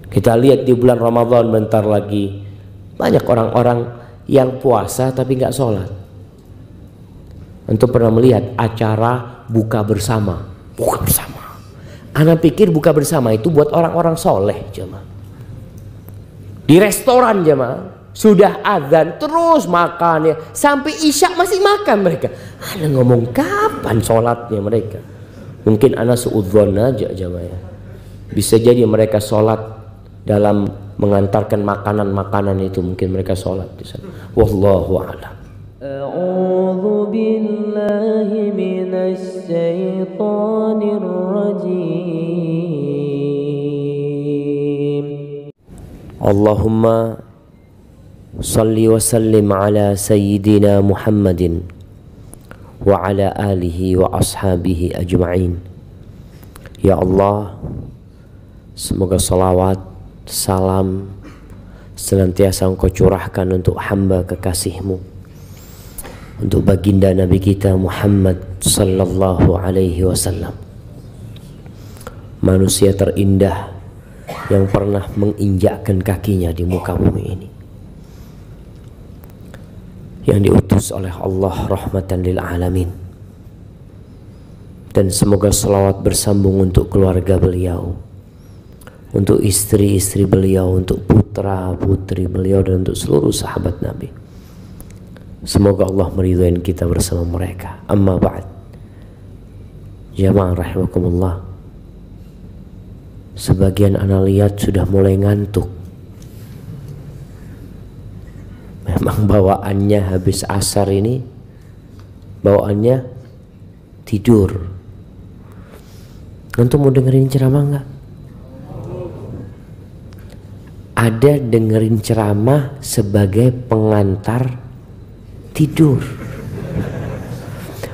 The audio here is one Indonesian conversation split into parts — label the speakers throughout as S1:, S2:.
S1: Kita lihat di bulan Ramadan bentar lagi banyak orang-orang yang puasa tapi nggak sholat. Antum pernah melihat acara buka bersama? Buka bersama. Ana pikir buka bersama itu buat orang-orang soleh, jemaah. Di restoran, jemaah, sudah azan terus makan ya, sampai isya masih makan mereka. Ana ngomong kapan sholatnya mereka? Mungkin ana suudzon aja, jemaah ya. Bisa jadi mereka sholat dalam mengantarkan makanan-makanan itu, mungkin mereka sholat di sana. Wallahu a'lam. A'udzu billahi minasy syaithanir rajim. Allahumma shalli wa sallim ala sayyidina Muhammadin wa ala alihi wa ashabihi ajma'in. Ya Allah, semoga salawat, salam senantiasa Engkau curahkan untuk hamba kekasih-Mu, untuk baginda Nabi kita Muhammad sallallahu alaihi wasallam, manusia terindah yang pernah menginjakkan kakinya di muka bumi ini, yang diutus oleh Allah rahmatan lil alamin. Dan semoga selawat bersambung untuk keluarga beliau, untuk istri-istri beliau, untuk putra-putri beliau, dan untuk seluruh sahabat Nabi. Semoga Allah meridhai kita bersama mereka. Amma ba'd. Jamaah rahimakumullah. Sebagian ana lihat sudah mulai ngantuk. Memang bawaannya habis asar ini, bawaannya tidur. Antum mau dengerin ceramah enggak? Ada dengerin ceramah sebagai pengantar tidur.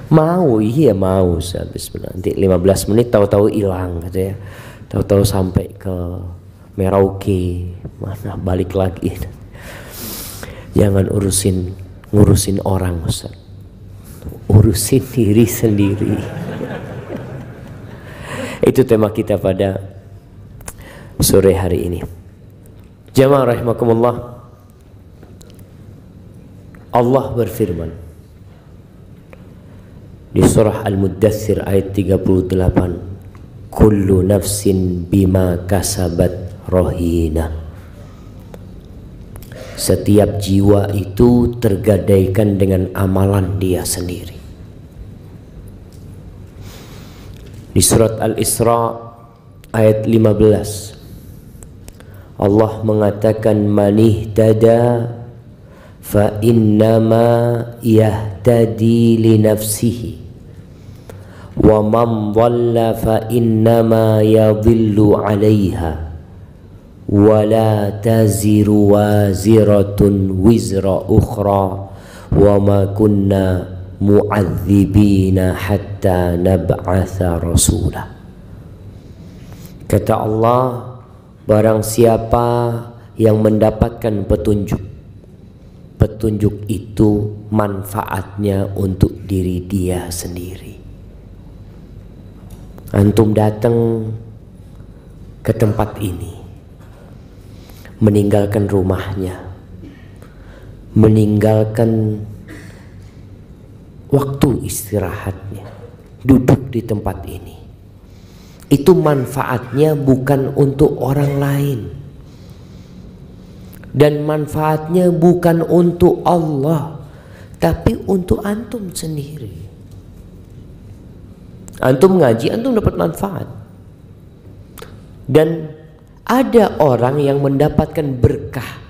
S1: Mau, iya mau. Habis nanti 15 menit tahu-tahu hilang gitu ya. Tahu-tahu sampai ke Merauke, mana balik lagi. Jangan ngurusin orang, Ustaz. Urusin diri sendiri. Itu tema kita pada sore hari ini. Jamaah rahimakumullah. Allah berfirman di surah Al-Muddathir ayat 38, kullu nafsin bima kasabat rahina. Setiap jiwa itu tergadaikan dengan amalan dia sendiri. Di surat Al-Isra ayat 15 Allah mengatakan manihtada fa innama yahtadi li nafsihi wa man dhalla fa innama yadhillu 'alaiha wa la taziru waziratun wizra ukhra wa ma kunna mu'adzibina hatta nab'atha rasula. Kata Allah, barang siapa yang mendapatkan petunjuk, petunjuk itu manfaatnya untuk diri dia sendiri. Antum datang ke tempat ini, meninggalkan rumahnya, meninggalkan waktu istirahatnya, duduk di tempat ini. Itu manfaatnya bukan untuk orang lain, dan manfaatnya bukan untuk Allah, tapi untuk antum sendiri. Antum ngaji, antum dapat manfaat. Dan ada orang yang mendapatkan berkah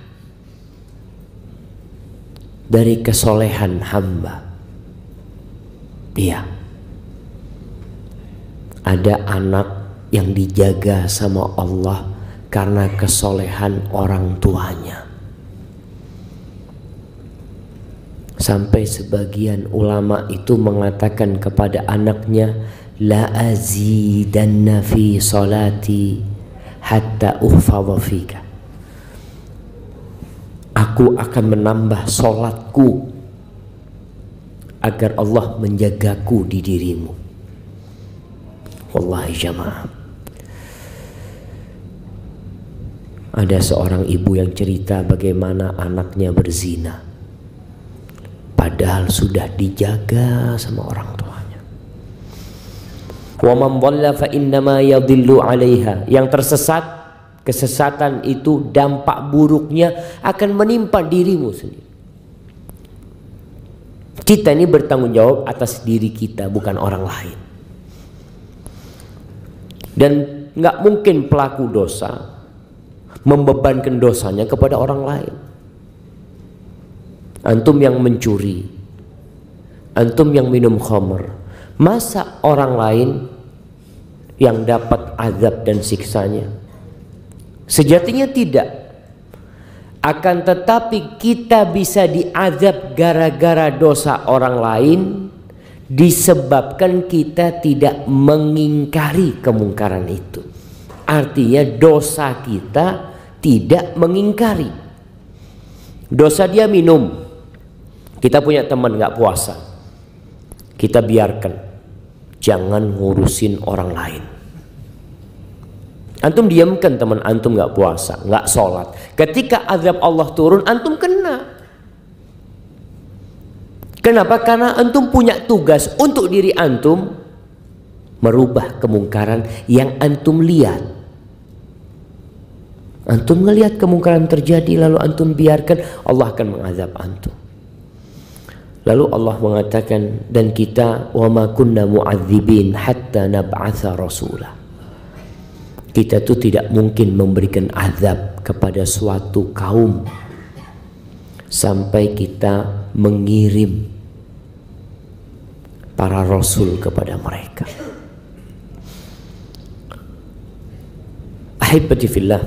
S1: dari kesolehan hamba. Iya, ada anak yang dijaga sama Allah karena kesolehan orang tuanya. Sampai sebagian ulama itu mengatakan kepada anaknya, la azidanna fi salati hatta uhfadha fika. Aku akan menambah solatku agar Allah menjagaku di dirimu. Wallahi jamaah, Ada seorang ibu yang cerita bagaimana anaknya berzina, padahal sudah dijaga sama orang tuanya. Wa man dhalla fa innama yadhillu 'alaiha. Yang tersesat, kesesatan itu dampak buruknya akan menimpa dirimu sendiri. Kita ini bertanggung jawab atas diri kita, bukan orang lain. Dan nggak mungkin pelaku dosa membebankan dosanya kepada orang lain. Antum yang mencuri, antum yang minum khamr, masa orang lain yang dapat azab dan siksanya? Sejatinya tidak. Akan tetapi kita bisa diazab gara-gara dosa orang lain disebabkan kita tidak mengingkari kemungkaran itu. Artinya dosa kita tidak mengingkari. Dosa dia minum, kita punya teman nggak puasa, kita biarkan, jangan ngurusin orang lain. Antum diamkan teman antum nggak puasa, nggak sholat. Ketika azab Allah turun, antum kena. Kenapa? Karena antum punya tugas untuk diri antum merubah kemungkaran yang antum lihat. Antum ngelihat kemungkaran terjadi lalu antum biarkan, Allah akan mengazab antum. Lalu Allah mengatakan, dan kita wa ma kunna mu'adzibin hatta nab'atsa rasula. Kita tuh tidak mungkin memberikan azab kepada suatu kaum sampai kita mengirim para rasul kepada mereka. Ahibati fillah,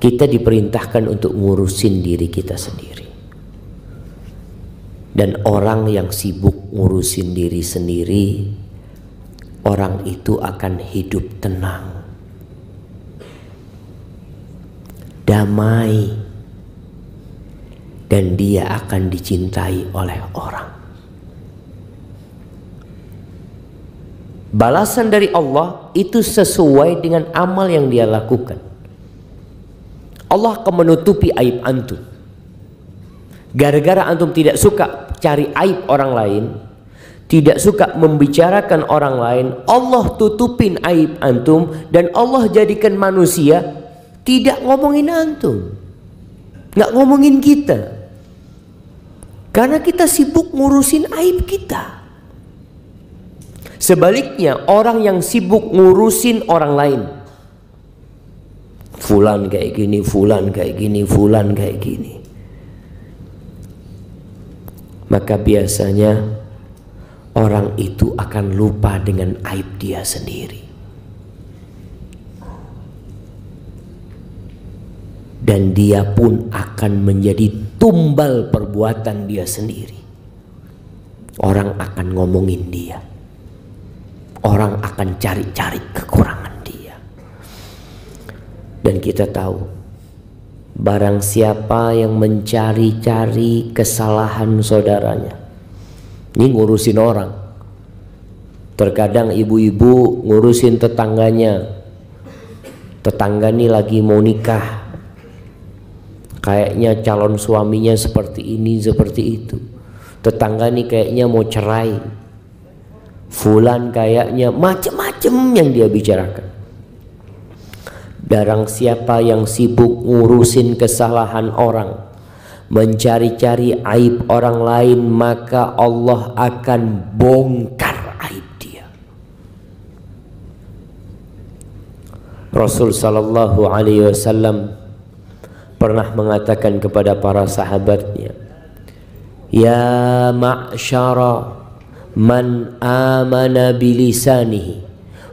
S1: kita diperintahkan untuk ngurusin diri kita sendiri. Dan orang yang sibuk ngurusin diri sendiri, orang itu akan hidup tenang, damai, dan dia akan dicintai oleh orang. Balasan dari Allah itu sesuai dengan amal yang dia lakukan. Allah akan menutupi aib antum. Gara-gara antum tidak suka cari aib orang lain, tidak suka membicarakan orang lain, Allah tutupin aib antum dan Allah jadikan manusia tidak ngomongin antum, nggak ngomongin kita, karena kita sibuk ngurusin aib kita. Sebaliknya orang yang sibuk ngurusin orang lain, fulan kayak gini, fulan kayak gini, fulan kayak gini, maka biasanya orang itu akan lupa dengan aib dia sendiri. Dan dia pun akan menjadi tumbal perbuatan dia sendiri. Orang akan ngomongin dia. Orang akan cari-cari kekurangan dia. Dan kita tahu, barang siapa yang mencari-cari kesalahan saudaranya, ini ngurusin orang. Terkadang ibu-ibu ngurusin tetangganya. Tetangga ini lagi mau nikah, kayaknya calon suaminya seperti ini, seperti itu. Tetangga ini kayaknya mau cerai. Fulan kayaknya macam-macam yang dia bicarakan. Barang siapa yang sibuk ngurusin kesalahan orang, mencari-cari aib orang lain, maka Allah akan bongkar aib dia. Rasul sallallahu alaihi wasallam pernah mengatakan kepada para sahabatnya, ya ma'syara man amana bilisanihi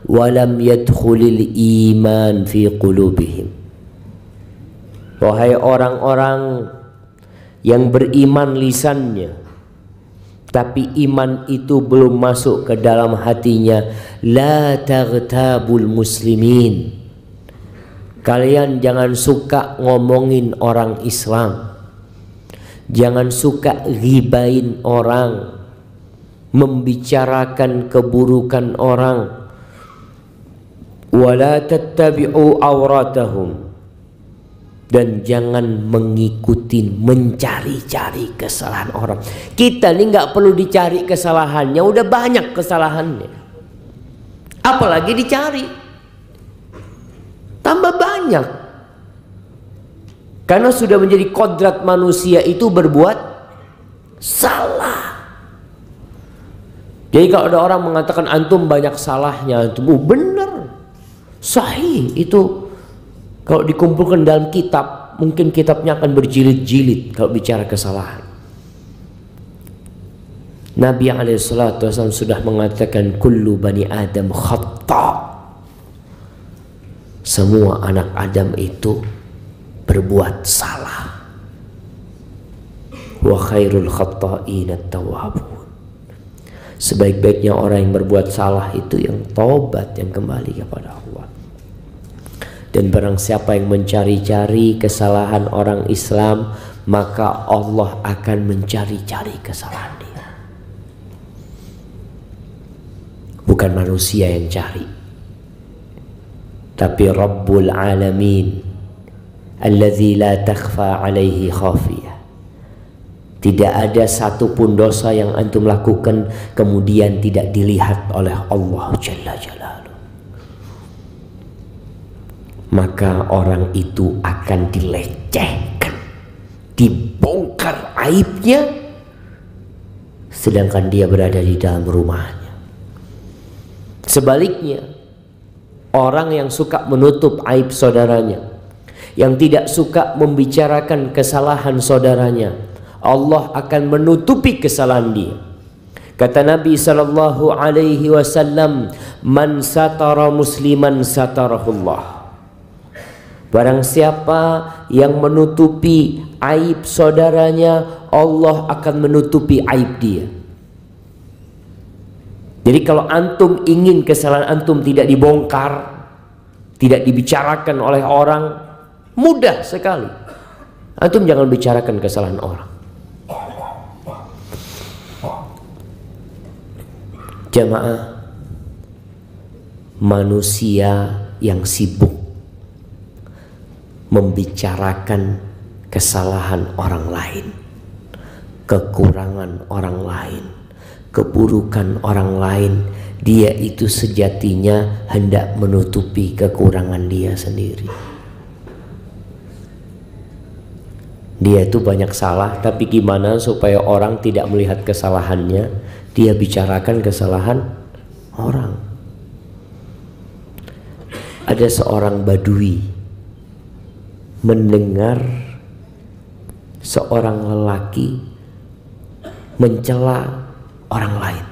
S1: walam yadkhulil iman fi qulubihim. Wahai orang-orang yang beriman lisannya tapi iman itu belum masuk ke dalam hatinya, la taghtabul muslimin. Kalian jangan suka ngomongin orang Islam, jangan suka ghibain orang, membicarakan keburukan orang. wala tattabi'u awratahum, dan jangan mengikuti, mencari-cari kesalahan orang. Kita ini nggak perlu dicari kesalahannya, udah banyak kesalahannya, apalagi dicari tambah banyak. Karena sudah menjadi kodrat manusia itu berbuat salah. Jadi kalau ada orang mengatakan antum banyak salahnya, antum benar, sahih itu. Kalau dikumpulkan dalam kitab, mungkin kitabnya akan berjilid-jilid kalau bicara kesalahan. Nabi SAW sudah mengatakan kullu bani Adam khata'. Semua anak Adam itu berbuat salah. Wa khairul khata'ina at-tawwabun. Sebaik-baiknya orang yang berbuat salah itu yang taubat, yang kembali kepada Allah. Dan barang siapa yang mencari-cari kesalahan orang Islam, maka Allah akan mencari-cari kesalahan dia. Bukan manusia yang cari, tapi Rabbul Alamin alladzi la takhfa alaihi khafiyah. Tidak ada satupun dosa yang antum lakukan kemudian tidak dilihat oleh Allah Jalla Jalaluhu. Maka orang itu akan dilecehkan, dibongkar aibnya, sedangkan dia berada di dalam rumahnya. Sebaliknya, orang yang suka menutup aib saudaranya, yang tidak suka membicarakan kesalahan saudaranya, Allah akan menutupi kesalahan dia. Kata Nabi SAW, man satara musliman satarahullah. Barang siapa yang menutupi aib saudaranya, Allah akan menutupi aib dia. Jadi kalau antum ingin kesalahan antum tidak dibongkar, tidak dibicarakan oleh orang, mudah sekali. Antum jangan bicarakan kesalahan orang. Jamaah, manusia yang sibuk membicarakan kesalahan orang lain, kekurangan orang lain, keburukan orang lain, dia itu sejatinya hendak menutupi kekurangan dia sendiri. Dia itu banyak salah, tapi gimana supaya orang tidak melihat kesalahannya? Dia bicarakan kesalahan orang. Ada seorang badui mendengar seorang lelaki mencela orang lain,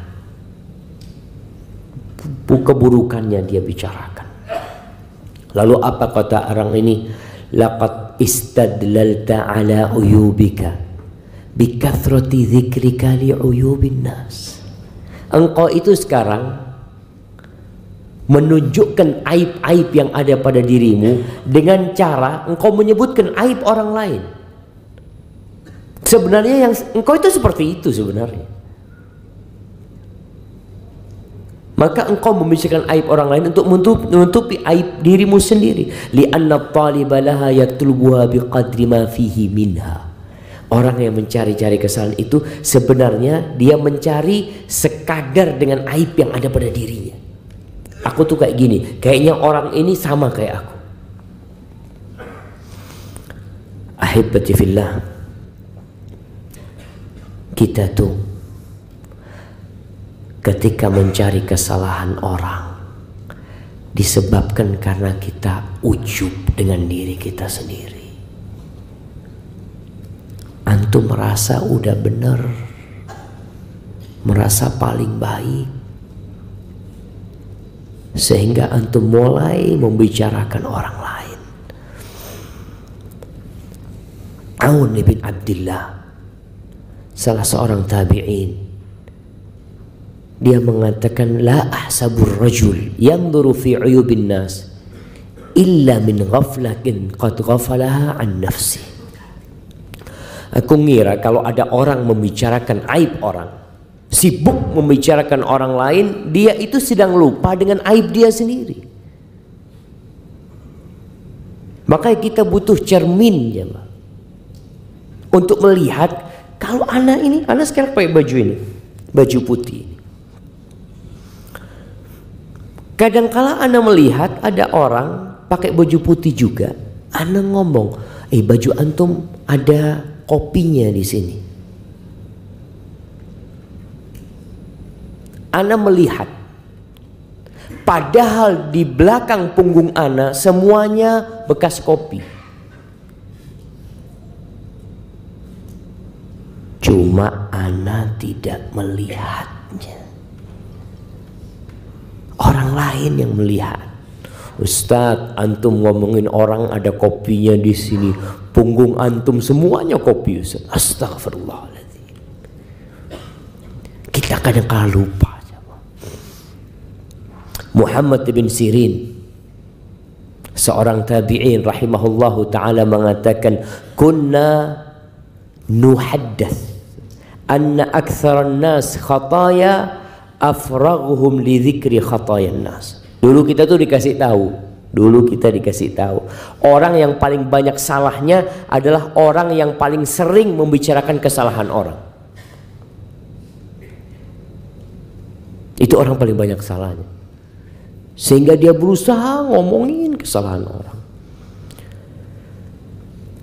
S1: keburukannya dia bicarakan. Lalu apa kata orang ini? Laqad istadlalta ala uyubika bikathrati dzikrika li uyubin nas. Engkau itu sekarang menunjukkan aib-aib yang ada pada dirimu dengan cara engkau menyebutkan aib orang lain. Sebenarnya yang engkau itu seperti itu sebenarnya. Maka engkau membicarakan aib orang lain untuk menutupi aib dirimu sendiri. Li'anna at-taliba laha yatlubuha biqadri ma fihi minha. Orang yang mencari-cari kesalahan itu sebenarnya dia mencari sekadar dengan aib yang ada pada dirinya. Aku tuh kayak gini, kayaknya orang ini sama kayak aku. Ahibbati fillah, kita tuh ketika mencari kesalahan orang disebabkan karena kita ujub dengan diri kita sendiri. Antum merasa udah bener, merasa paling baik, sehingga antum mulai membicarakan orang lain. Aun bin Abdullah, salah seorang tabi'in, dia mengatakan, la ahsabur rajul yanzuru fi uyubin nas illa min ghaflatin qad ghafalaha an nafsi. Aku ngira kalau ada orang membicarakan aib orang, sibuk membicarakan orang lain, dia itu sedang lupa dengan aib dia sendiri. Makanya kita butuh cermin ya, Pak, untuk melihat kalau anak sekarang pakai baju ini, baju putih. Kadangkala anak melihat ada orang pakai baju putih juga, anak ngomong, baju antum ada kopinya di sini. Anak melihat, padahal di belakang punggung anak semuanya bekas kopi. Cuma anak tidak melihatnya. Orang lain yang melihat. Ustadz, antum ngomongin orang ada kopinya di sini, punggung antum semuanya kopi, Ustadz. Astagfirullahaladzim. Kita kadang-kala lupa. Muhammad bin Sirin, seorang tabi'in rahimahullahu ta'ala, mengatakan, kunna nuhaddath anna aktsaran nas khataya afraghuhum li dzikri khatayan nas. Dulu kita dikasih tahu, orang yang paling banyak salahnya adalah orang yang paling sering membicarakan kesalahan orang. Itu orang paling banyak salahnya, sehingga dia berusaha ngomongin kesalahan orang.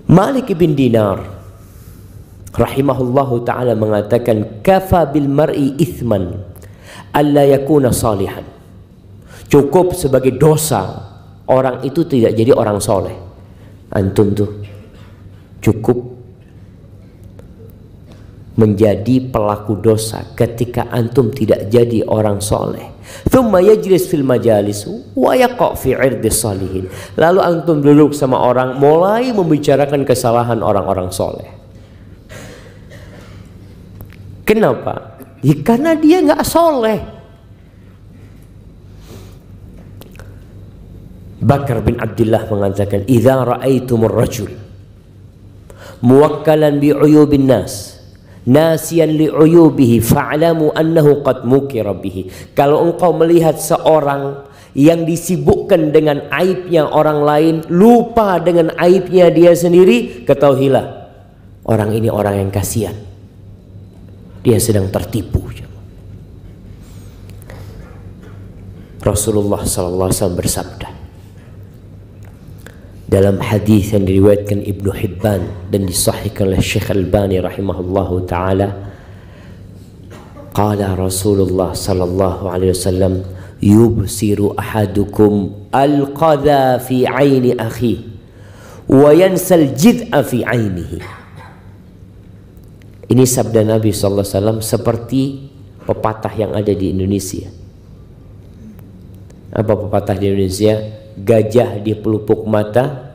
S1: Malik bin Dinar rahimahullahu ta'ala mengatakan, kafa bil mar'i ithman alla yakuna salihan. Cukup sebagai dosa orang itu tidak jadi orang soleh. Antum tuh cukup menjadi pelaku dosa ketika antum tidak jadi orang soleh. Thumma yajlis fil majalis wa yaqa fi 'irdi salihin. Lalu antum duduk sama orang, mulai membicarakan kesalahan orang-orang soleh. Kenapa? Ya, karena dia nggak soleh. Bakar bin Abdullah mengatakan, idza ra'aitumur rajul muwakkalan bi 'uyubin nas nasiyan li'uyubihi fa'lamu annahu qad mukira bihi. Kalau engkau melihat seorang yang disibukkan dengan aibnya orang lain, lupa dengan aibnya dia sendiri, ketahuilah orang ini orang yang kasihan, dia sedang tertipu. Rasulullah SAW bersabda dalam hadis yang diriwayatkan Ibnu Hibban dan disahihkan oleh Syekh Albani rahimahullahu taala, qala Rasulullah sallallahu alaihi wasallam, yubsiru ahadukum al-qadha fi 'aini akhi wa yansal jid'a fi 'ainihi. Ini sabda Nabi sallallahu alaihi wasallam seperti pepatah yang ada di Indonesia. Apa pepatah di Indonesia? Gajah di pelupuk mata.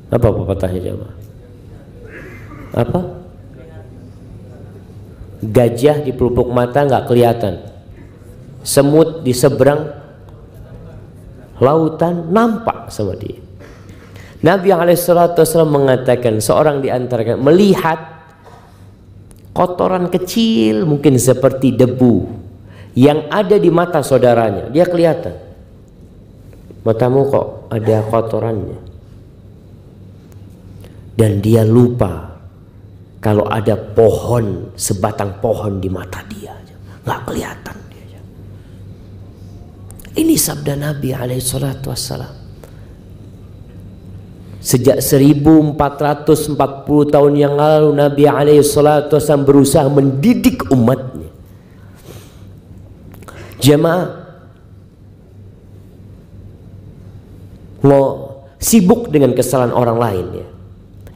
S1: Apa pepatahnya coba? Apa? Gajah di pelupuk mata nggak kelihatan, semut di seberang lautan nampak sama dia. Nabi SAW mengatakan, seorang di antara kalian melihat kotoran kecil mungkin seperti debu yang ada di mata saudaranya, dia kelihatan. Matamu kok ada kotorannya, dan dia lupa kalau ada pohon, sebatang pohon di mata dia, nggak kelihatan dia. Ini sabda Nabi SAW. Sejak 1440 tahun yang lalu Nabi SAW berusaha mendidik umatnya. Jemaah, sibuk dengan kesalahan orang lain ya,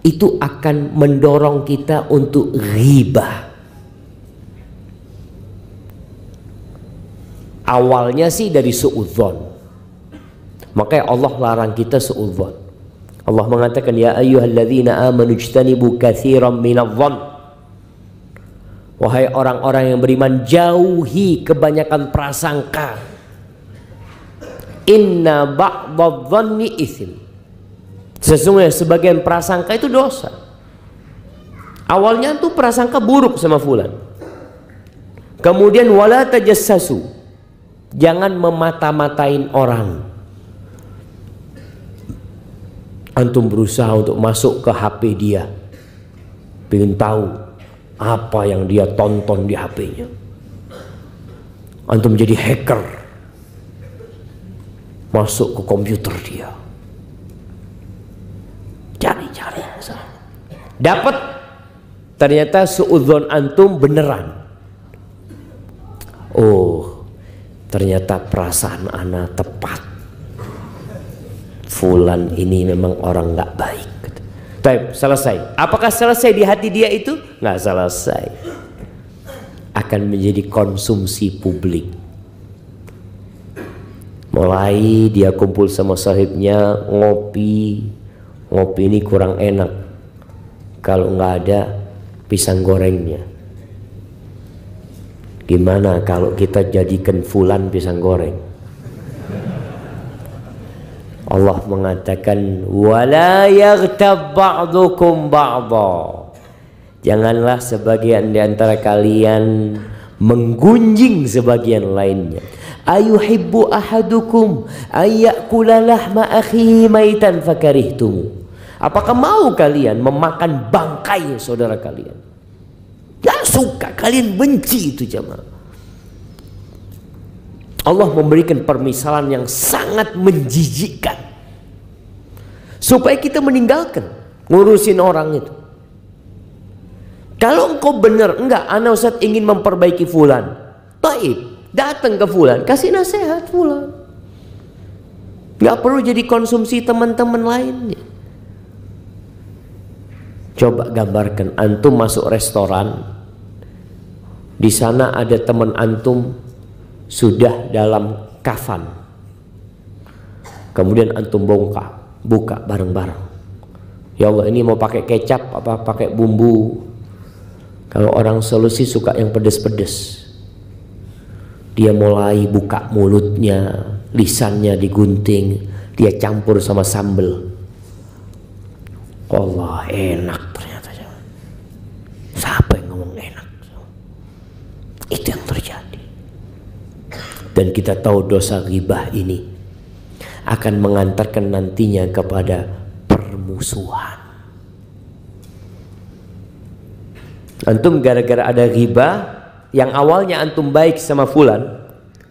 S1: itu akan mendorong kita untuk ghibah. Awalnya sih dari suudzon, makanya Allah larang kita suudzon. Allah mengatakan, ya ayyuhalladzina amanu ijtanibu katsiran minadh-dhon. Wahai orang-orang yang beriman, jauhi kebanyakan prasangka. Inna ba'dadh-dhanni ithm. Sesungguhnya sebagian prasangka itu dosa. Awalnya tuh prasangka buruk sama fulan. Kemudian wala tajassasu. Jangan memata-matain orang. Antum berusaha untuk masuk ke HP dia, pengen tahu apa yang dia tonton di HP-nya. Antum jadi hacker, masuk ke komputer dia, cari-cari, dapat, ternyata suudzon antum beneran. Oh, ternyata perasaan ana tepat, fulan ini memang orang nggak baik. Baik, selesai. Apakah selesai di hati dia itu? Nggak selesai. Akan menjadi konsumsi publik. Mulai dia kumpul sama sahibnya, ngopi ini kurang enak kalau nggak ada pisang gorengnya. Gimana kalau kita jadikan fulan pisang goreng? Allah mengatakan wala yaghtab ba'dukum ba'dha. Janganlah sebagian di antara kalian menggunjing sebagian lainnya. Ayuhibbu ahadukum ayyakula lahma akhihi maitan fakarihtum. Apakah mau kalian memakan bangkai saudara kalian? Gak suka, kalian benci itu jemaah. Allah memberikan permisalan yang sangat menjijikkan supaya kita meninggalkan ngurusin orang itu. Kalau engkau benar, enggak, ana Ustaz ingin memperbaiki fulan, taib, datang ke fulan, kasih nasihat fulan. Enggak perlu jadi konsumsi teman-teman lainnya. Coba gambarkan antum masuk restoran, di sana ada teman antum sudah dalam kafan, kemudian antum buka bareng-bareng. Ya Allah, ini mau pakai kecap apa pakai bumbu? Kalau orang Sulawesi suka yang pedes-pedes. Dia mulai buka mulutnya, lisannya digunting, dia campur sama sambal. Allah, enak ternyata. Siapa yang ngomong enak? Itu yang terjadi. Dan kita tahu dosa ghibah ini akan mengantarkan nantinya kepada permusuhan. Antum gara-gara ada ghibah, yang awalnya antum baik sama fulan,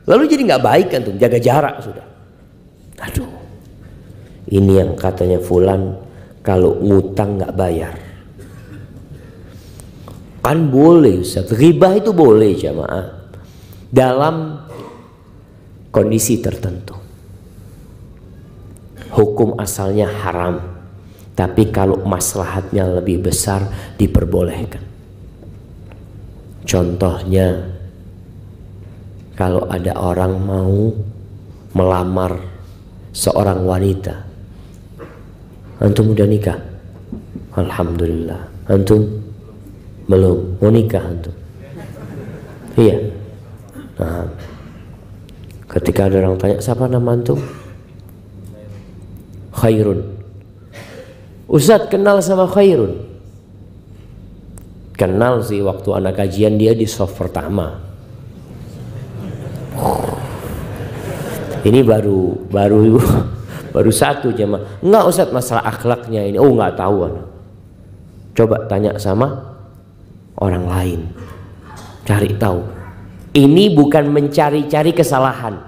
S1: lalu jadi nggak baik, antum jaga jarak sudah. Aduh, ini yang katanya fulan kalau ngutang nggak bayar. Kan boleh Ustaz, ghibah itu boleh jamaah dalam kondisi tertentu. Hukum asalnya haram, tapi kalau maslahatnya lebih besar diperbolehkan. Contohnya, kalau ada orang mau melamar seorang wanita, antum udah nikah? Alhamdulillah. Antum belum? Mau nikah antum? Iya. Nah, ketika ada orang tanya, siapa nama antum? Khairun. Ustaz kenal sama Khairun? Kenal sih, waktu anak kajian dia di soft pertama. Ini baru satu jemaah. Enggak Ustaz, masalah akhlaknya ini. Oh nggak tahu anak. Coba tanya sama orang lain, cari tahu. Ini bukan mencari-cari kesalahan,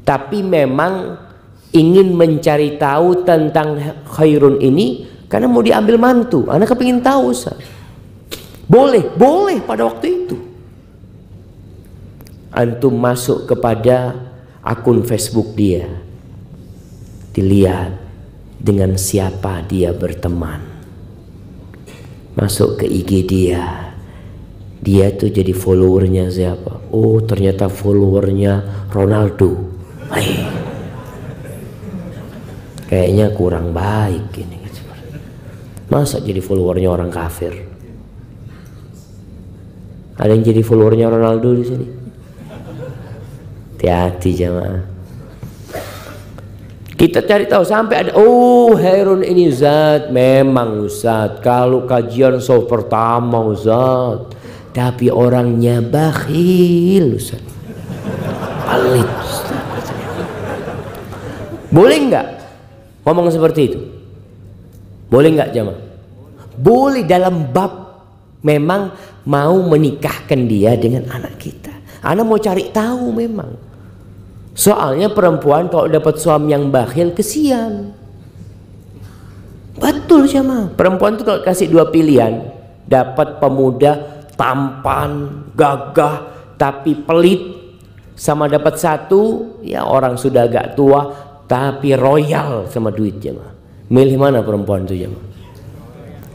S1: tapi memang ingin mencari tahu tentang Khairun ini karena mau diambil mantu. Anak kepingin tahu Ustaz. Boleh pada waktu itu. Antum masuk kepada akun Facebook dia, dilihat dengan siapa dia berteman. Masuk ke IG dia tuh jadi followernya siapa? Oh ternyata followernya Ronaldo. Kayaknya kurang baik ini. Masa jadi followernya orang kafir? Ada yang jadi followernya Ronaldo di sini? Hati-hati jamaah. Kita cari tahu sampai ada, oh Khairun ini Ustaz, memang Ustaz kalau kajian soft pertama Ustaz, tapi orangnya bakhil Ustaz, pelit Ustaz. Boleh nggak? ngomong seperti itu? Boleh nggak jamaah? Boleh dalam bab memang mau menikahkan dia dengan anak kita. Anak mau cari tahu memang. Soalnya perempuan kalau dapat suami yang bakhil kesian. Betul jamaah. Perempuan tuh kalau kasih dua pilihan, dapat pemuda tampan, gagah tapi pelit, sama dapat satu ya orang sudah agak tua tapi royal sama duit jamaah. Milih mana perempuan itu jamaah?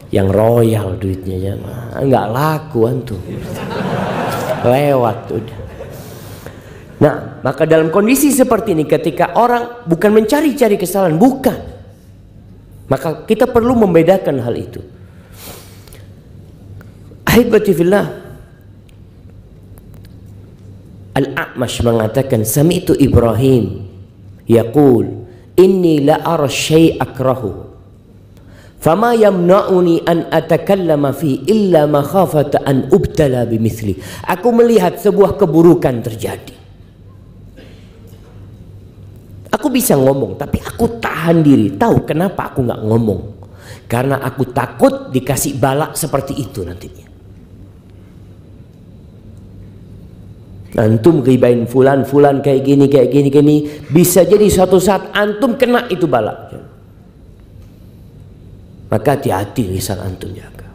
S1: Yang royal duitnya jamaah. Enggak laku antum. Lewat udah. Nah, maka dalam kondisi seperti ini ketika orang bukan mencari-cari kesalahan, bukan, maka kita perlu membedakan hal itu. Ahibati fillah, Al-A'mash mengatakan, sami'tu Ibrahim yaqul inni la ara syai' akrahu fama yamna'uni an atakallama fi illa makhafata an ubtala bimithli. Aku melihat sebuah keburukan terjadi. Aku bisa ngomong, tapi aku tahan diri. Tahu kenapa aku nggak ngomong? Karena aku takut dikasih balak seperti itu nantinya. Antum ghibain fulan kayak gini, bisa jadi suatu saat antum kena itu balak. Maka hati-hati lisan antum jaga.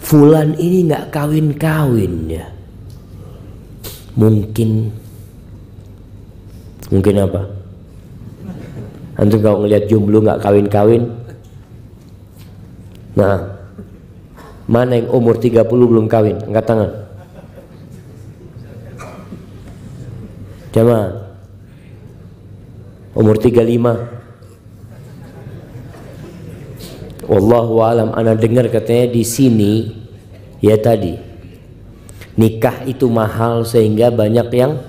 S1: Fulan ini nggak kawin-kawin ya. Mungkin apa? Antum kalau ngelihat jomblo nggak kawin-kawin, nah mana yang umur 30 belum kawin? Angkat tangan. Jamaah, umur 35. Wallahu alam, ana dengar katanya di sini ya tadi nikah itu mahal sehingga banyak yang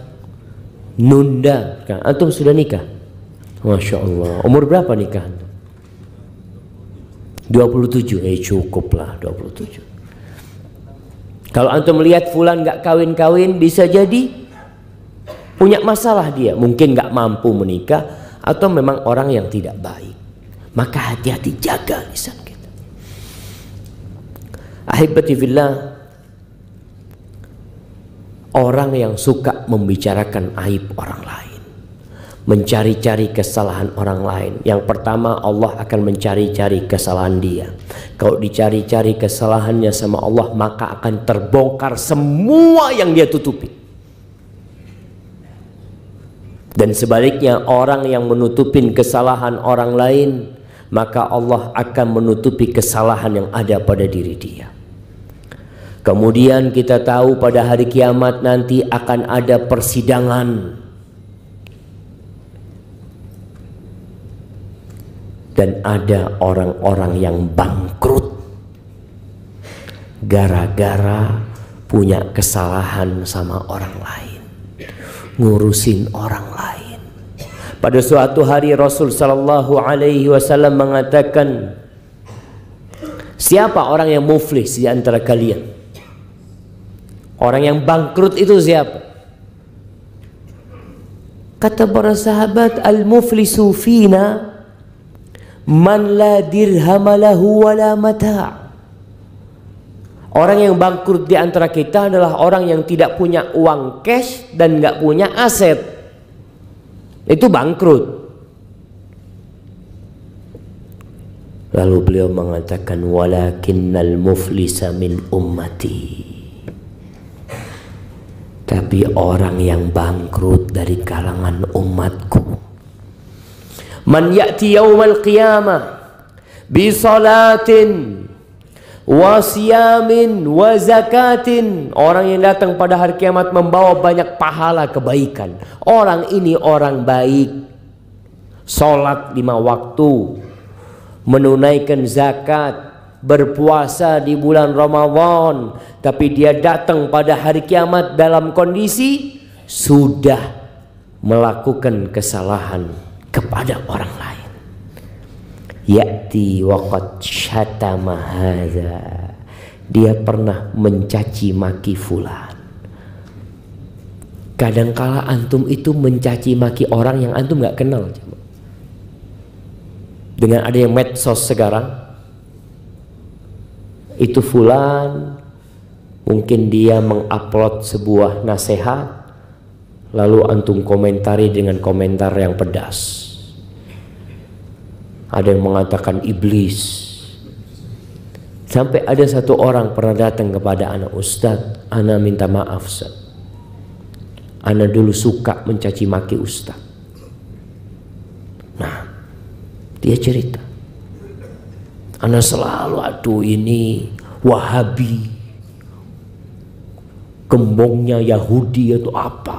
S1: nunda. Antum sudah nikah? Masya Allah. Umur berapa nikah? 27. Cukup lah 27. Kalau antum melihat fulan nggak kawin-kawin, bisa jadi punya masalah dia. Mungkin nggak mampu menikah atau memang orang yang tidak baik. Maka hati-hati jaga lisan kita. Ahibati fillah, orang yang suka membicarakan aib orang lain, mencari-cari kesalahan orang lain, yang pertama Allah akan mencari-cari kesalahan dia. Kalau dicari-cari kesalahannya sama Allah, maka akan terbongkar semua yang dia tutupi. Dan sebaliknya, orang yang menutupin kesalahan orang lain, maka Allah akan menutupi kesalahan yang ada pada diri dia. Kemudian kita tahu pada hari kiamat nanti akan ada persidangan. Dan ada orang-orang yang bangkrut gara-gara punya kesalahan sama orang lain, ngurusin orang lain. Pada suatu hari Rasul sallallahu alaihi wasallam mengatakan, siapa orang yang muflis di antara kalian? Orang yang bangkrut itu siapa? Kata para sahabat, al-muflisu fina man la dirham lahu wala mata'. Orang yang bangkrut di antara kita adalah orang yang tidak punya uang cash dan nggak punya aset. Itu bangkrut. Lalu beliau mengatakan, walakinnal muflisa min ummati. Tapi orang yang bangkrut dari kalangan umatku, man ya'ti yawmal qiyamah bi salatin wa siyamin wa zakatin. Orang yang datang pada hari kiamat membawa banyak pahala kebaikan. Orang ini orang baik, sholat 5 waktu, menunaikan zakat, berpuasa di bulan Ramadan. Tapi dia datang pada hari kiamat dalam kondisi sudah melakukan kesalahan kepada orang lain. Ya'ti waqad syatama hadza. Dia pernah mencaci maki fulan. Kadangkala antum itu mencaci maki orang yang antum nggak kenal. Dengan adanya medsos sekarang, itu fulan mungkin dia mengupload sebuah nasihat, lalu antum komentari dengan komentar yang pedas. Ada yang mengatakan iblis. Sampai ada satu orang pernah datang kepada anak, Ustadz, ana minta maaf Ustadz, ana dulu suka mencaci maki Ustadz. Nah, dia cerita, ana selalu aduh ini Wahabi, gembongnya Yahudi atau apa.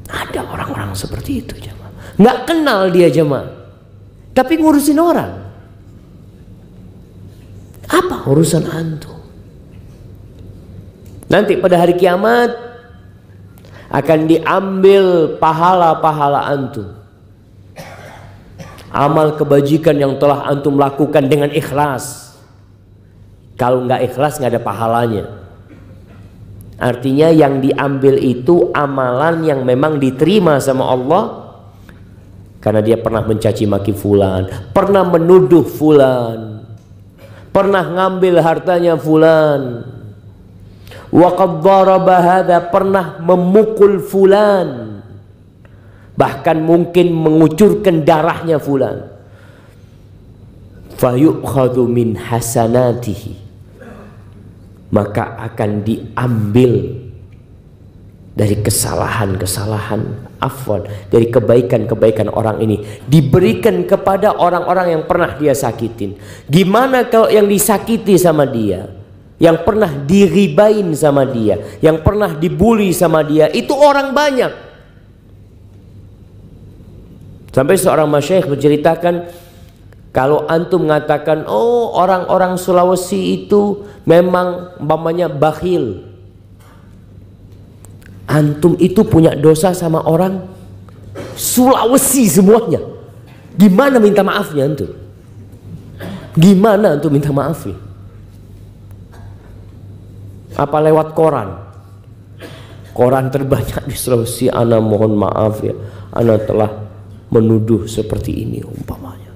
S1: Ada orang-orang seperti itu jemaah. Nggak kenal dia jemaah, tapi ngurusin orang. Apa urusan antum? Nanti pada hari kiamat akan diambil pahala-pahala antum, amal kebajikan yang telah antum lakukan dengan ikhlas. Kalau nggak ikhlas nggak ada pahalanya. Artinya yang diambil itu amalan yang memang diterima sama Allah, karena dia pernah mencaci maki fulan, pernah menuduh fulan, pernah ngambil hartanya fulan, wa qad daraba hadza, pernah memukul fulan, bahkan mungkin mengucurkan darahnya fulan. Fayu'khadhu min hasanatihi, maka akan diambil dari kesalahan-kesalahan, afwan, dari kebaikan-kebaikan orang ini, diberikan kepada orang-orang yang pernah dia sakitin. Gimana kalau yang disakiti sama dia, yang pernah diribain sama dia, yang pernah dibully sama dia, itu orang banyak. Sampai seorang masyayikh menceritakan, kalau antum mengatakan, oh orang-orang Sulawesi itu memang umpamanya bakhil, antum itu punya dosa sama orang Sulawesi semuanya. Gimana minta maafnya antum? Gimana antum minta maafnya? Apa lewat koran? Koran terbanyak di Sulawesi, ana mohon maaf ya, ana telah menuduh seperti ini umpamanya.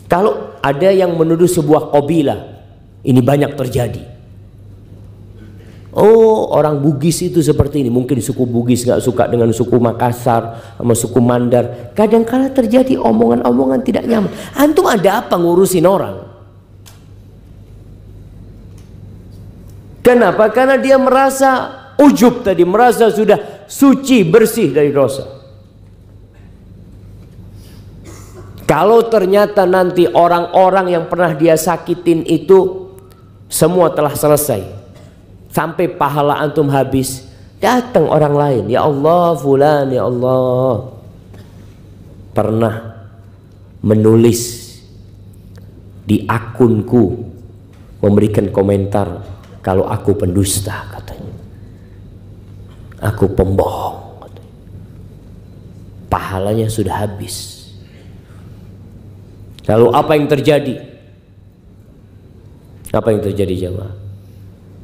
S1: Kalau ada yang menuduh sebuah qabilah, ini banyak terjadi. Oh, orang Bugis itu seperti ini. Mungkin suku Bugis gak suka dengan suku Makassar sama suku Mandar. Kadang-kala terjadi omongan-omongan tidak nyaman. Antum ada apa ngurusin orang? Kenapa? Karena dia merasa ujub tadi, merasa sudah suci, bersih dari dosa. Kalau ternyata nanti orang-orang yang pernah dia sakitin itu semua telah selesai, sampai pahala antum habis, datang orang lain, ya Allah fulan, ya Allah pernah menulis di akunku, memberikan komentar kalau aku pendusta katanya, aku pembohong katanya. Pahalanya sudah habis. Lalu apa yang terjadi? Apa yang terjadi jemaah?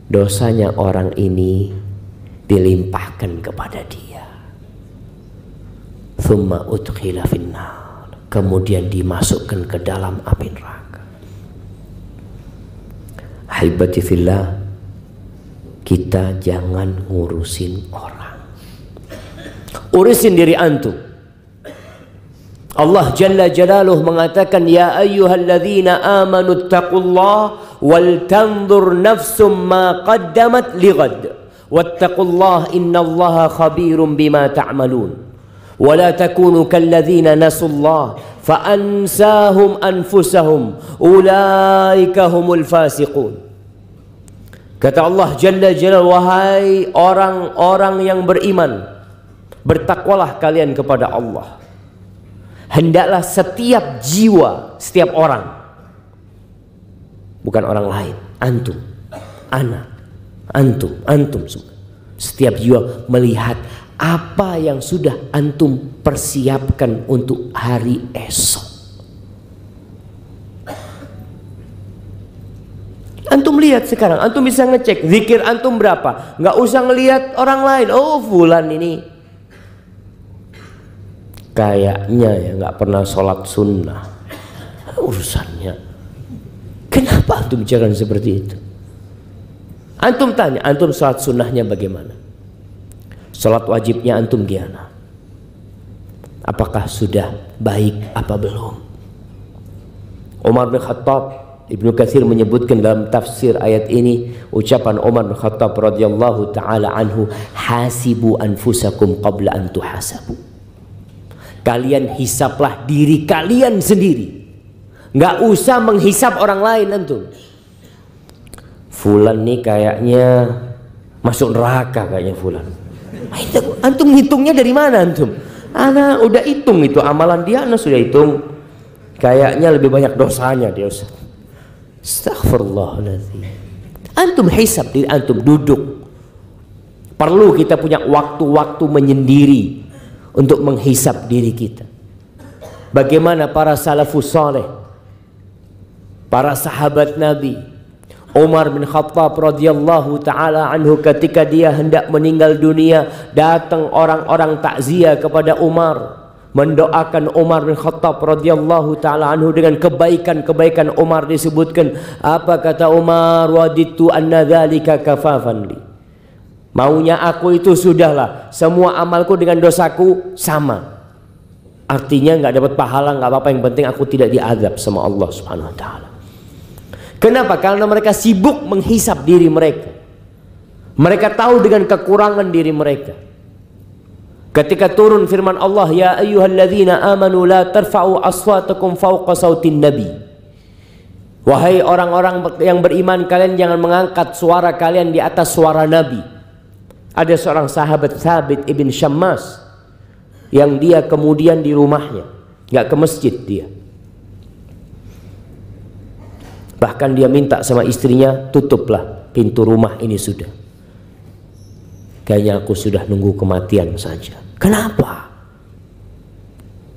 S1: Dosanya orang ini dilimpahkan kepada dia. Tsumma udkhila finnar, kemudian dimasukkan ke dalam api neraka. Ahibati fillah, kita jangan ngurusin orang. Urusin diri antum. Allah Jalla Jalaluh mengatakan, ya ayyuhalladzina amanu taqullaha wal tanzur nafsum ma qaddamat lighad wattaqullaha innallaha khabirum bima ta'malun wa la takunu kalladzina nasullaha fa ansahum anfusahum ulaika humul fasiqun. Kata Allah Jalla Jalaluh, wahai orang-orang yang beriman, bertakwalah kalian kepada Allah. Hendaklah setiap jiwa, setiap orang, bukan orang lain, antum, anak, antum semua, setiap jiwa melihat apa yang sudah antum persiapkan untuk hari esok. Antum lihat sekarang, antum bisa ngecek zikir antum berapa, nggak usah ngelihat orang lain. Oh fulan ini kayaknya ya nggak pernah sholat sunnah. Urusannya, kenapa antum bicara seperti itu? Antum tanya, antum sholat sunnahnya bagaimana? Sholat wajibnya antum gimana? Apakah sudah baik apa belum? Umar bin Khattab, Ibnu Katsir menyebutkan dalam tafsir ayat ini ucapan Umar bin Khattab radhiyallahu taala anhu, hasibu anfusakum qabla an tuhasabu. Kalian hisaplah diri kalian sendiri, nggak usah menghisap orang lain. Antum, fulan nih kayaknya masuk neraka kayaknya fulan. Antum hitungnya dari mana antum? Ana udah hitung itu amalan dia, ana sudah hitung. Kayaknya lebih banyak dosanya dia, Ustaz. Astaghfirullahaladzim. Antum hisab diri antum, duduk. Perlu kita punya waktu-waktu menyendiri untuk menghisab diri kita. Bagaimana para salafus saleh, para sahabat Nabi. Umar bin Khattab radhiyallahu taala anhu ketika dia hendak meninggal dunia, datang orang-orang takziah kepada Umar, mendoakan Umar bin Khattab radhiyallahu taala anhu dengan kebaikan-kebaikan Umar disebutkan. Apa kata Umar? Waditu anna dzalika kafafan li. Maunya aku itu sudahlah, semua amalku dengan dosaku sama. Artinya nggak dapat pahala nggak apa-apa, yang penting aku tidak diazab sama Allah Subhanahu wa taala. Kenapa? Karena mereka sibuk menghisap diri mereka. Mereka tahu dengan kekurangan diri mereka. Ketika turun firman Allah, ya ayyuhalladzina amanu la tarfa'u aswatakum fawqa sautin nabi. Wahai orang-orang yang beriman, kalian jangan mengangkat suara kalian di atas suara Nabi. Ada seorang sahabat Thabit ibn Syammas yang dia kemudian di rumahnya, nggak ke masjid dia. Bahkan dia minta sama istrinya, tutuplah pintu rumah ini sudah. Kayaknya aku sudah nunggu kematian saja. Kenapa?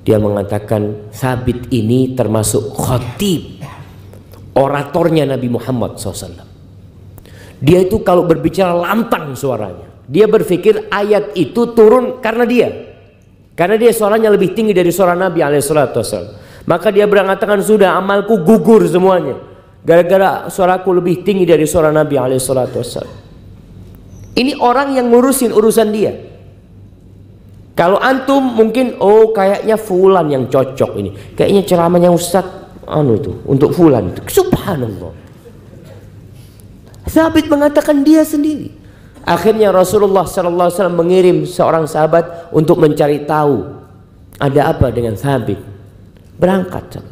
S1: Dia mengatakan Thabit ini termasuk khatib, oratornya Nabi Muhammad SAW. Dia itu kalau berbicara lantang suaranya. Dia berpikir ayat itu turun karena dia. Karena dia suaranya lebih tinggi dari suara Nabi SAW. Maka dia mengatakan sudah amalku gugur semuanya. Gara-gara suaraku lebih tinggi dari suara Nabi SAW. Ini orang yang ngurusin urusan dia. Kalau antum mungkin, oh kayaknya fulan yang cocok ini. Kayaknya ceramahnya Ustaz itu untuk fulan itu. Subhanallah. Thabit mengatakan dia sendiri. Akhirnya Rasulullah SAW mengirim seorang sahabat untuk mencari tahu ada apa dengan Thabit. Berangkat.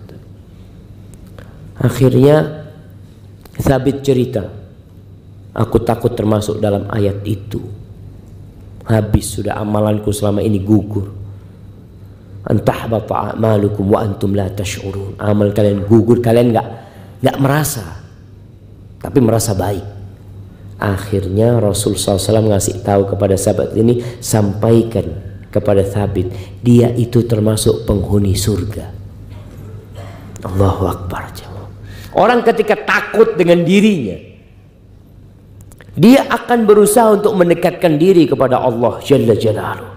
S1: Akhirnya Thabit cerita, aku takut termasuk dalam ayat itu. Habis sudah amalanku selama ini gugur. Antahbata a'malukum wa antum la tash'urun. Amal kalian gugur, kalian nggak merasa, tapi merasa baik. Akhirnya Rasul SAW ngasih tahu kepada sahabat ini, sampaikan kepada Thabit, dia itu termasuk penghuni surga. Allahu Akbar. Orang ketika takut dengan dirinya, dia akan berusaha untuk mendekatkan diri kepada Allah Jalla Jalaluh.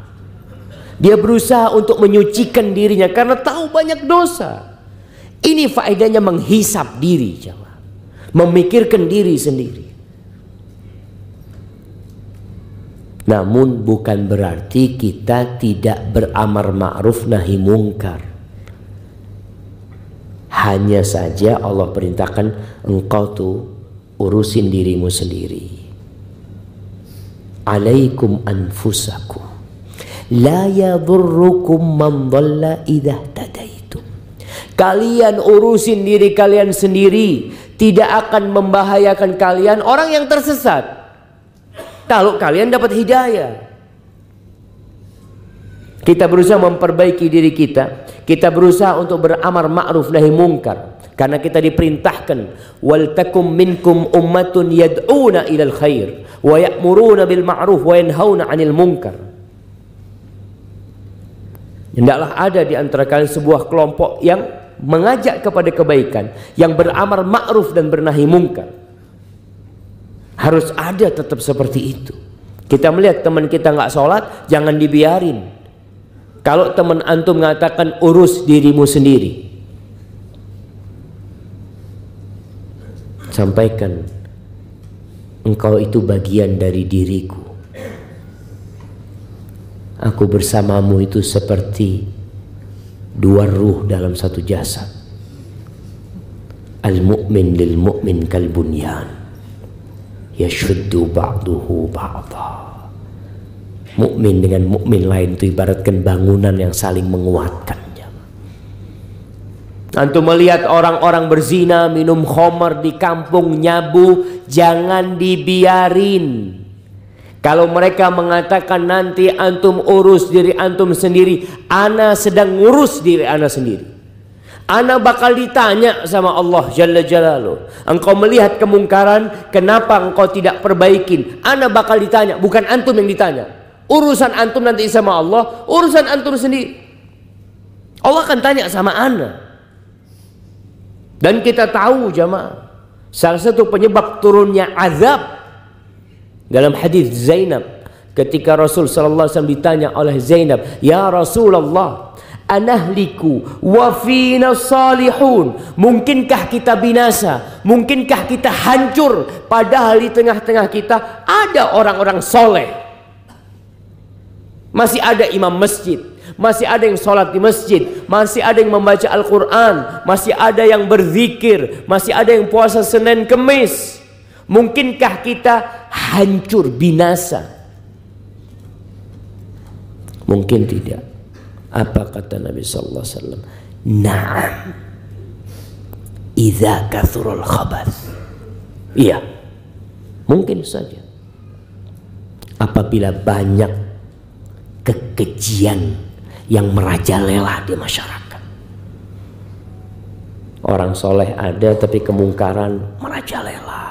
S1: Dia berusaha untuk menyucikan dirinya karena tahu banyak dosa. Ini faedahnya menghisap diri, memikirkan diri sendiri. Namun bukan berarti kita tidak beramar ma'ruf nahi mungkar. Hanya saja Allah perintahkan engkau tuh urusin dirimu sendiri. Alaikum anfusakum la yadurrukum man dhalla idza tadaitum. Kalian urusin diri kalian sendiri, tidak akan membahayakan kalian orang yang tersesat kalau kalian dapat hidayah. Kita berusaha memperbaiki diri kita. Kita berusaha untuk beramar ma'ruf nahi mungkar. Karena kita diperintahkan, wal takum minkum ummatun yad'una ilal khair wa ya'muruna bil ma'ruf wa yanhauna 'anil munkar. Hendaklah ada di antara kalian sebuah kelompok yang mengajak kepada kebaikan, yang beramar ma'ruf dan bernahi mungkar. Harus ada tetap seperti itu. Kita melihat teman kita nggak sholat, jangan dibiarin. Kalau teman antum mengatakan urus dirimu sendiri, sampaikan engkau itu bagian dari diriku. Aku bersamamu itu seperti dua ruh dalam satu jasad. Al-mu'min lil mu'min kal bunyan yashuddu ba'duhu ba'dha. Mukmin dengan mukmin lain itu ibaratkan bangunan yang saling menguatkan. Antum melihat orang-orang berzina, minum khamar di kampung, nyabu, jangan dibiarin. Kalau mereka mengatakan nanti antum urus diri antum sendiri, ana sedang ngurus diri ana sendiri. Ana bakal ditanya sama Allah Jalla Jalaluh. Engkau melihat kemungkaran, kenapa engkau tidak perbaikin? Ana bakal ditanya, bukan antum yang ditanya. Urusan antum nanti sama Allah, urusan antum sendiri. Allah akan tanya sama ana. Dan kita tahu jamaah, salah satu penyebab turunnya azab dalam hadis Zainab, ketika Rasul sallallahu alaihi wasallam ditanya oleh Zainab, "Ya Rasulullah, anahliku wa fina salihun." Mungkinkah kita binasa? Mungkinkah kita hancur padahal di tengah-tengah kita ada orang-orang soleh? Masih ada imam masjid, masih ada yang sholat di masjid, masih ada yang membaca Al-Quran, masih ada yang berzikir, masih ada yang puasa Senin Kemis. Mungkinkah kita hancur binasa? Mungkin tidak. Apa kata Nabi sallallahu alaihi wasallam? Na'am, idza kathurul khabath. Iya, mungkin saja apabila banyak kekejian yang merajalela di masyarakat. Orang soleh ada tapi kemungkaran merajalela.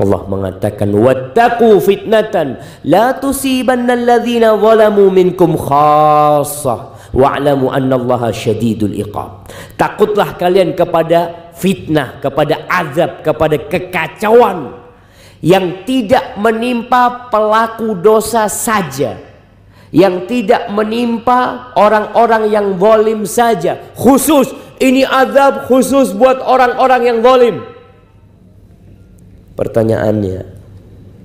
S1: Allah mengatakan, wattaqu fitnatan la tusibanna alladhina zalamu minkum khassah wa'lamu annallaha syadidul iqab. Takutlah kalian kepada fitnah, kepada azab, kepada kekacauan yang tidak menimpa pelaku dosa saja, yang tidak menimpa orang-orang yang zalim saja. Khusus, ini azab khusus buat orang-orang yang zalim. Pertanyaannya,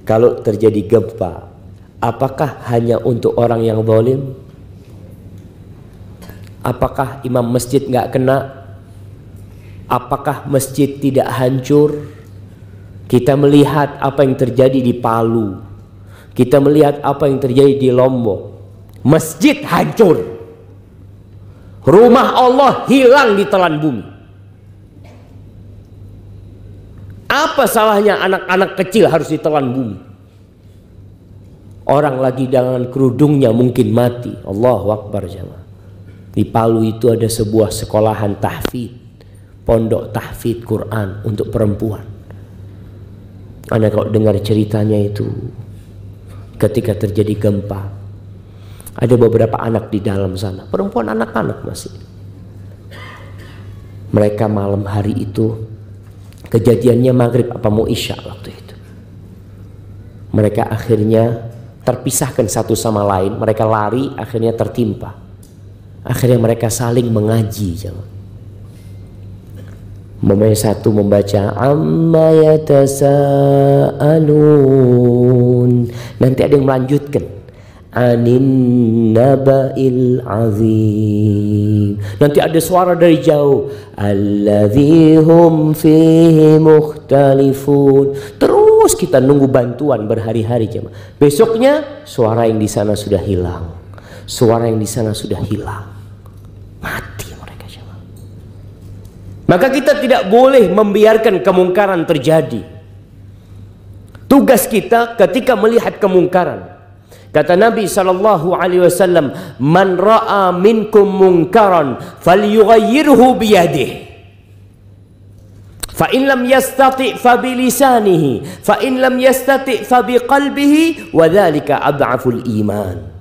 S1: kalau terjadi gempa, apakah hanya untuk orang yang zalim? Apakah imam masjid nggak kena? Apakah masjid tidak hancur? Kita melihat apa yang terjadi di Palu, kita melihat apa yang terjadi di Lombok. Masjid hancur, rumah Allah hilang ditelan bumi. Apa salahnya anak-anak kecil harus ditelan bumi? Orang lagi dengan kerudungnya mungkin mati. Allahu Akbar jemaah. Di Palu itu ada sebuah sekolahan tahfidz, pondok tahfidz Quran untuk perempuan. Anda kalau dengar ceritanya itu, ketika terjadi gempa, ada beberapa anak di dalam sana, perempuan anak-anak masih. Mereka malam hari itu, kejadiannya maghrib apa mau isya waktu itu. Mereka akhirnya terpisahkan satu sama lain, mereka lari, akhirnya tertimpa. Akhirnya mereka saling mengaji. Satu membaca amma yatasaalun, nanti ada yang melanjutkan anin naba'il azim, nanti ada suara dari jauh alladzi hum fihi mukhtalifun. Terus kita nunggu bantuan berhari-hari jemaah. Besoknya suara yang di sana sudah hilang, suara yang di sana sudah hilang, mati. Maka kita tidak boleh membiarkan kemungkaran terjadi. Tugas kita ketika melihat kemungkaran, kata Nabi SAW, man ra'a minkum munkaran falyughayyirhu biyadihi, fa in lam yastati' fa bilisanihi, fa in lam yastati' fa biqalbihi, wa dzalika ad'aful iman.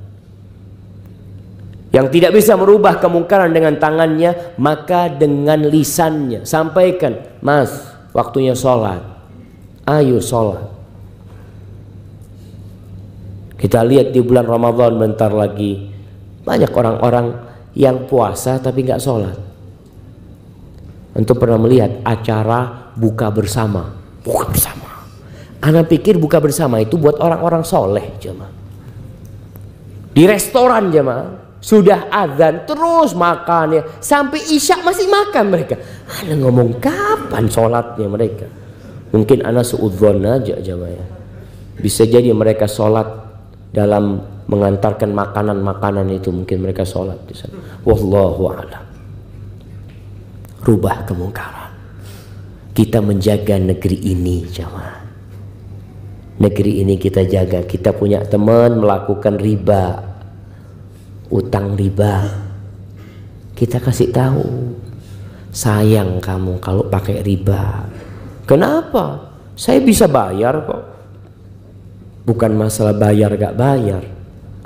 S1: Yang tidak bisa merubah kemungkaran dengan tangannya, maka dengan lisannya. Sampaikan, mas, waktunya sholat, ayo sholat. Kita lihat di bulan Ramadan bentar lagi, Banyak orang-orang yang puasa tapi nggak sholat. Antum pernah melihat acara buka bersama? Buka bersama. Ana pikir buka bersama itu buat orang-orang soleh, jemaah. Di restoran, jemaah, sudah azan terus makan ya, sampai isya masih makan mereka. Ana ngomong kapan sholatnya mereka? Mungkin ana suudzon aja, jemaah ya. Bisa jadi mereka sholat dalam mengantarkan makanan-makanan itu, mungkin mereka sholat di sana. Wallahu a'lam. Rubah kemungkaran. Kita menjaga negeri ini, jemaah. Negeri ini kita jaga. Kita punya teman melakukan riba, utang riba. Kita kasih tahu, sayang kamu kalau pakai riba. Kenapa? Saya bisa bayar kok. Bukan masalah bayar gak bayar.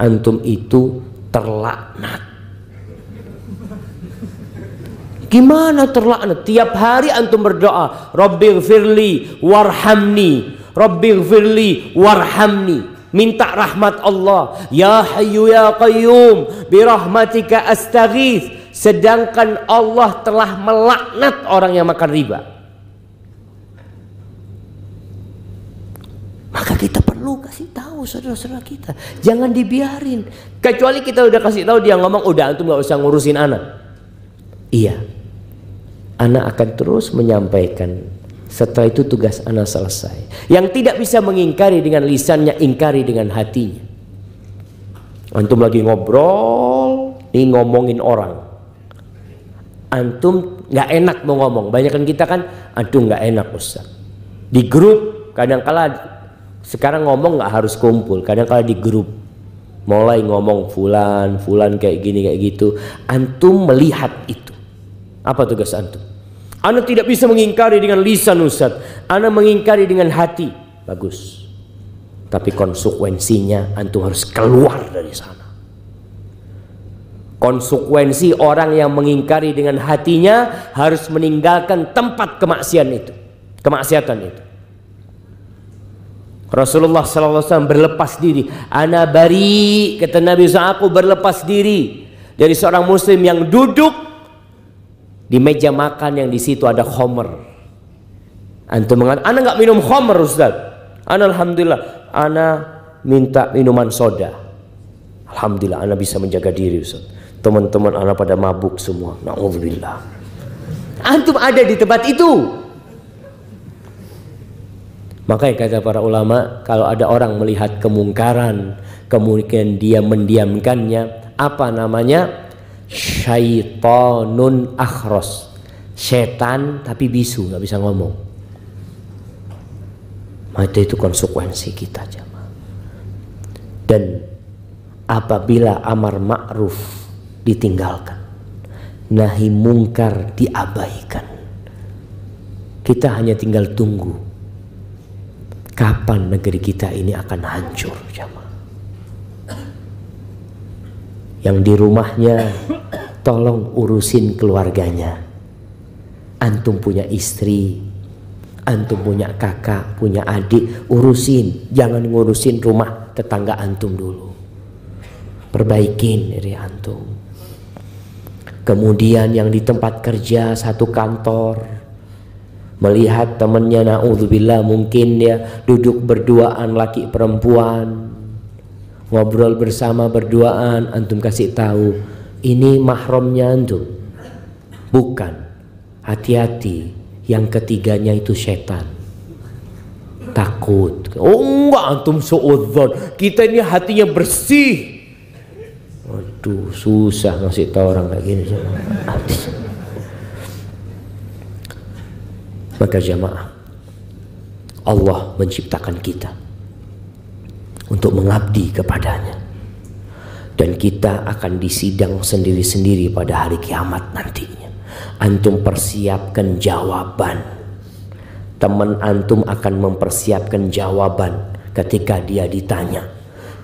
S1: Antum itu terlaknat. Gimana terlaknat? Tiap hari antum berdoa, Rabbighfirli warhamni, Rabbighfirli warhamni. Minta rahmat Allah. Ya Hayyu ya Qayyum birahmatika astaghits. Sedangkan Allah telah melaknat orang yang makan riba. Maka kita perlu kasih tahu saudara-saudara kita, jangan dibiarin. Kecuali kita udah kasih tahu, dia ngomong udah antum gak usah ngurusin anak. Iya, anak akan terus menyampaikan. Setelah itu tugas anak selesai. Yang tidak bisa mengingkari dengan lisannya, ingkari dengan hatinya. Antum lagi ngobrol, nih ngomongin orang, antum nggak enak mau ngomong. Banyakan kita kan, antum nggak enak Ustaz. Di grup kadang-kala sekarang ngomong nggak harus kumpul, kadang-kala di grup mulai ngomong fulan kayak gini kayak gitu. Antum melihat itu. Apa tugas antum? Ana tidak bisa mengingkari dengan lisan Ustaz, ana mengingkari dengan hati. Bagus. Tapi konsekuensinya antum harus keluar dari sana. Konsekuensi orang yang mengingkari dengan hatinya harus meninggalkan tempat kemaksiatan itu. Rasulullah SAW berlepas diri. Ana bari, kata Nabi SAW, aku berlepas diri dari seorang muslim yang duduk di meja makan yang di situ ada khamr. Antum mengatakan, ana nggak minum khamr Ustaz. Ana alhamdulillah, ana minta minuman soda. Alhamdulillah, ana bisa menjaga diri Ustaz. Teman-teman ana pada mabuk semua. Na'udzubillah. Antum ada di tempat itu. Makanya kata para ulama, kalau ada orang melihat kemungkaran, kemudian dia mendiamkannya, apa namanya? Syaitonun akhros, setan tapi bisu, nggak bisa ngomong. Maka itu konsekuensi kita, jemaah. Dan apabila amar ma'ruf ditinggalkan, nahi mungkar diabaikan, kita hanya tinggal tunggu kapan negeri kita ini akan hancur, jemaah. Yang di rumahnya tolong urusin keluarganya. Antum punya istri, antum punya kakak, punya adik, urusin. Jangan ngurusin rumah tetangga antum dulu. Perbaikin diri antum. Kemudian yang di tempat kerja satu kantor, melihat temannya, na'udzubillah, mungkin dia duduk berduaan laki perempuan, ngobrol bersama berduaan, antum kasih tahu, ini mahramnya antum. Bukan. Hati-hati, yang ketiganya itu setan. Takut. Oh enggak, antum suudzon. Kita ini hatinya bersih. Waduh, susah ngasih tahu orang kayak gini. Maka jamaah, Allah menciptakan kita untuk mengabdi kepadanya, dan kita akan disidang sendiri-sendiri pada hari kiamat nantinya. Antum persiapkan jawaban, teman antum akan mempersiapkan jawaban ketika dia ditanya,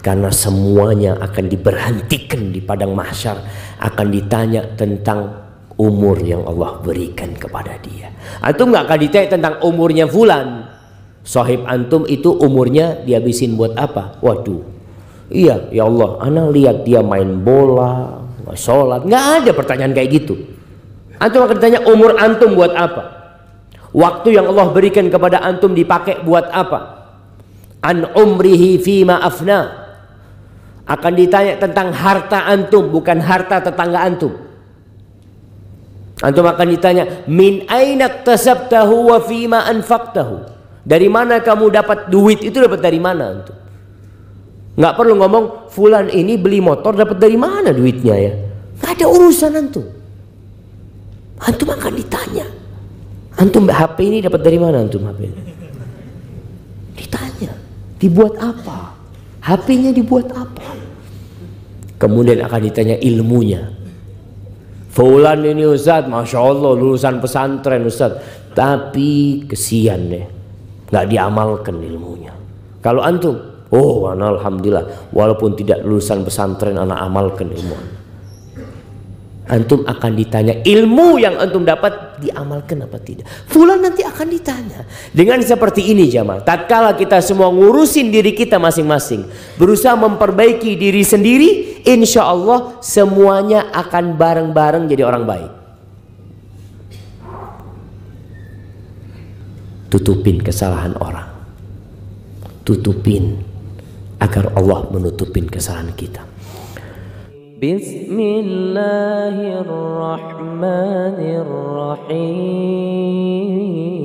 S1: karena semuanya akan diberhentikan di padang mahsyar, akan ditanya tentang umur yang Allah berikan kepada dia. Antum nggak akan ditanya tentang umurnya fulan. Sahib antum itu umurnya dihabisin buat apa? Waduh, Iya, ya Allah, ana lihat dia main bola, sholat. Nggak ada pertanyaan kayak gitu. Antum akan ditanya umur antum buat apa? Waktu yang Allah berikan kepada antum dipakai buat apa? An umrihi fima afna. Akan ditanya tentang harta antum, bukan harta tetangga antum. Antum akan ditanya min aina iktasabtahu wa fima anfaqtahu. Dari mana kamu dapat duit itu, dapat dari mana antum? Nggak perlu ngomong fulan ini beli motor dapat dari mana duitnya ya. Nggak ada urusan antum. Antum akan ditanya. Antum HP ini dapat dari mana antum HP ini? Ditanya. Dibuat apa? HP-nya dibuat apa? Kemudian akan ditanya ilmunya. Fulan ini Ustaz, Masya Allah lulusan pesantren Ustaz, tapi kesian deh, nggak diamalkan ilmunya. Kalau antum, oh alhamdulillah, walaupun tidak lulusan pesantren anak amalkan ilmu. Antum akan ditanya ilmu yang antum dapat diamalkan apa tidak. Fulan nanti akan ditanya. Dengan seperti ini jamaah, tatkala kita semua ngurusin diri kita masing-masing, berusaha memperbaiki diri sendiri, insya Allah semuanya akan bareng-bareng jadi orang baik. Tutupin kesalahan orang, tutupin agar Allah menutupin kesalahan kita. Bismillahirrahmanirrahim.